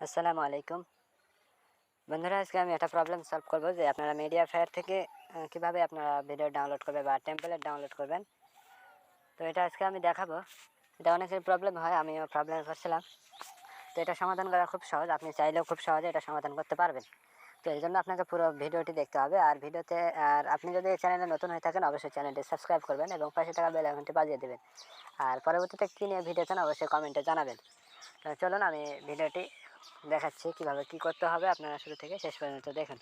আসসালামু আলাইকুম বন্ধুরা, আজকে আমি একটা প্রবলেম সলভ করব যে আপনারা মিডিয়াফায়ার থেকে কিভাবে আপনারা ভিডিও ডাউনলোড করবেন বা টেমপ্লেট ডাউনলোড করবেন। তো এটা আজকে আমি দেখাবো। এটা অনেকের প্রবলেম হয়, আমিও প্রবলেমে পড়ছিলাম। তো এটা সমাধান করা খুব সহজ, আপনি চাইলেও খুব সহজে এটা সমাধান করতে পারবেন। তো এই জন্য আপনাকে পুরো ভিডিওটি দেখতে হবে। আর আপনি যদি এই চ্যানেলে নতুন হয়ে থাকেন অবশ্যই চ্যানেলটি সাবস্ক্রাইব করবেন এবং পাশে থাকা বেল আইকনটি বাজিয়ে দেবেন। আর পরবর্তীতে কী নিয়ে ভিডিও চান অবশ্যই কমেন্টে জানাবেন। তো চলুন আমি ভিডিওটি দেখাচ্ছি কীভাবে কী করতে হবে, আপনারা শুরু থেকে শেষ পর্যন্ত দেখুন।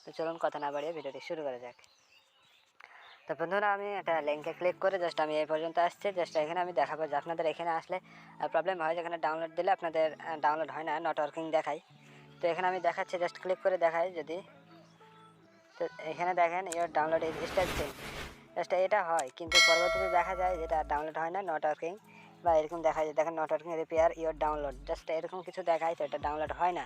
তো চলুন কথা না বাড়িয়ে ভিডিওটি শুরু করা যাক। তো বন্ধুরা, আমি একটা লিঙ্কে ক্লিক করে জাস্ট আমি এই পর্যন্ত আসছি। জাস্ট এখানে আমি দেখাবো যে আপনাদের এখানে আসলে প্রবলেম হয়, যেখানে ডাউনলোড দিলে আপনাদের ডাউনলোড হয় না, নট ওয়ার্কিং দেখায়। তো এখানে আমি দেখাচ্ছি, জাস্ট ক্লিক করে দেখাই যদি। তো এখানে দেখেন your download is starting, just এটা হয়, কিন্তু পরবর্তীতে দেখা যায় যেটা ডাউনলোড হয় না, নট ওয়ার্কিং বা এরকম দেখা যায়। দেখেন not working repair your download, just এরকম কিছু দেখায়, তো এটা ডাউনলোড হয় না।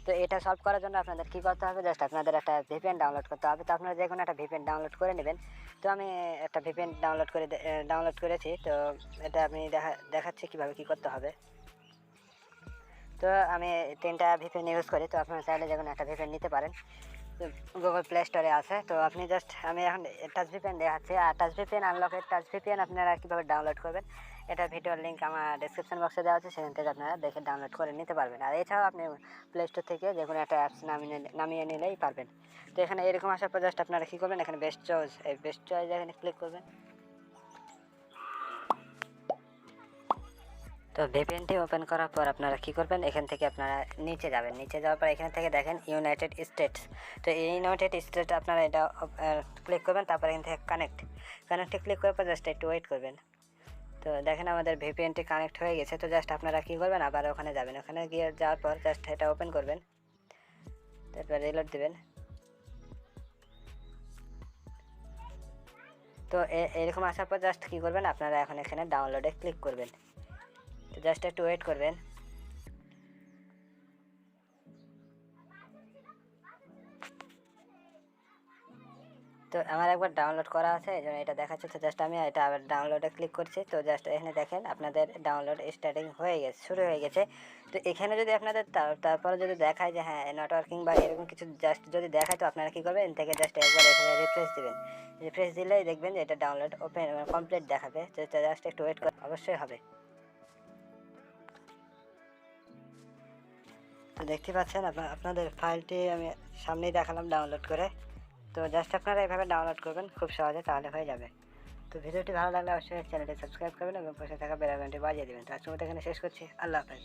তো এটা সলভ করার জন্য আপনাদের কী করতে হবে, জাস্ট আপনাদের একটা ভিপিএন ডাউনলোড করতে হবে। তো আপনারা যে কোনো একটা ভিপিএন ডাউনলোড করে নেবেন। তো আমি একটা ভিপিএন ডাউনলোড করেছি। তো এটা আমি দেখাচ্ছি কীভাবে কী করতে হবে। তো আমি 3টা ভিপিএন ইউজ করি। তো আপনারা চাইলে যে কোনো একটা ভিপিএন নিতে পারেন। তো গুগল প্লে স্টোরে আছে। তো আপনি জাস্ট আমি এখন টাচ ভিপিএন দেখাচ্ছি। আর টাচ ভিপিএন আনলকের টাচ ভিপিএন আপনারা কীভাবে ডাউনলোড করবেন, এটা ভিডিওর লিঙ্ক আমার ডিসক্রিপশন বক্সে দেওয়া আছে, সেখান থেকে আপনারা দেখে ডাউনলোড করে নিতে পারবেন। আর এছাড়াও আপনি প্লে স্টোর থেকে যে কোনো একটা অ্যাপস নামিয়ে নিলেই পারবেন। তো এখানে এরকম আসার পর জাস্ট আপনারা কী করবেন, এখানে বেস্ট চয়েস, এই বেস্ট চয়েস এখানে ক্লিক করবেন। তো ভিপিএনটি ওপেন করার পর আপনারা কী করবেন, এখান থেকে আপনারা নিচে যাবেন। নিচে যাওয়ার পর এখান থেকে দেখেন ইউনাইটেড স্টেটস। তো এই ইউনাইটেড স্টেটস আপনারা এটা ক্লিক করবেন। তারপর এখান থেকে কানেক্টে ক্লিক করার পর জাস্ট একটু ওয়েট করবেন। তো দেখেন আমাদের ভিপিএনটি কানেক্ট হয়ে গেছে। তো জাস্ট আপনারা কী করবেন, আবার ওখানে যাবেন। ওখানে গিয়ে যাওয়ার পর জাস্ট এটা ওপেন করবেন, তারপর রিলোড দেবেন। তো এরকম আসার পর জাস্ট কী করবেন, আপনারা এখন এখানে ডাউনলোডে ক্লিক করবেন। তো জাস্ট একটু ওয়েট করবেন। তো আমার একবার ডাউনলোড করা আছে, এই জন্য এটা দেখাচ্ছে। তো জাস্ট আমি এটা আবার ডাউনলোডে ক্লিক করছি। তো জাস্ট এখানে দেখেন আপনাদের ডাউনলোড স্টার্টিং হয়ে গেছে, শুরু হয়ে গেছে। তো এখানে যদি আপনাদের তারপরে যদি দেখায় যে হ্যাঁ নেটওয়ার্কিং বা এরকম কিছু জাস্ট যদি দেখায়, তো আপনারা কী করবেন, এখান থেকে জাস্ট একবার এখানে রিফ্রেশ দেবেন। রিফ্রেশ দিলেই দেখবেন যে এটা ডাউনলোড ওপেন কমপ্লিট দেখাবে। তো জাস্ট একটু ওয়েট করে অবশ্যই হবে। তো দেখতে পাচ্ছেন আপনাদের ফাইলটি আমি সামনেই দেখালাম ডাউনলোড করে। তো জাস্ট আপনারা এভাবে ডাউনলোড করবেন খুব সহজে, তাহলে হয়ে যাবে। তো ভিডিওটি ভালো লাগলে অবশ্যই চ্যানেলটি সাবস্ক্রাইব করবেন এবং পাশে থাকা বেল আইকনটি বাজিয়ে দেবেন। তো আজকের মতো এখানে শেষ করছি। আল্লাহ হাফেজ।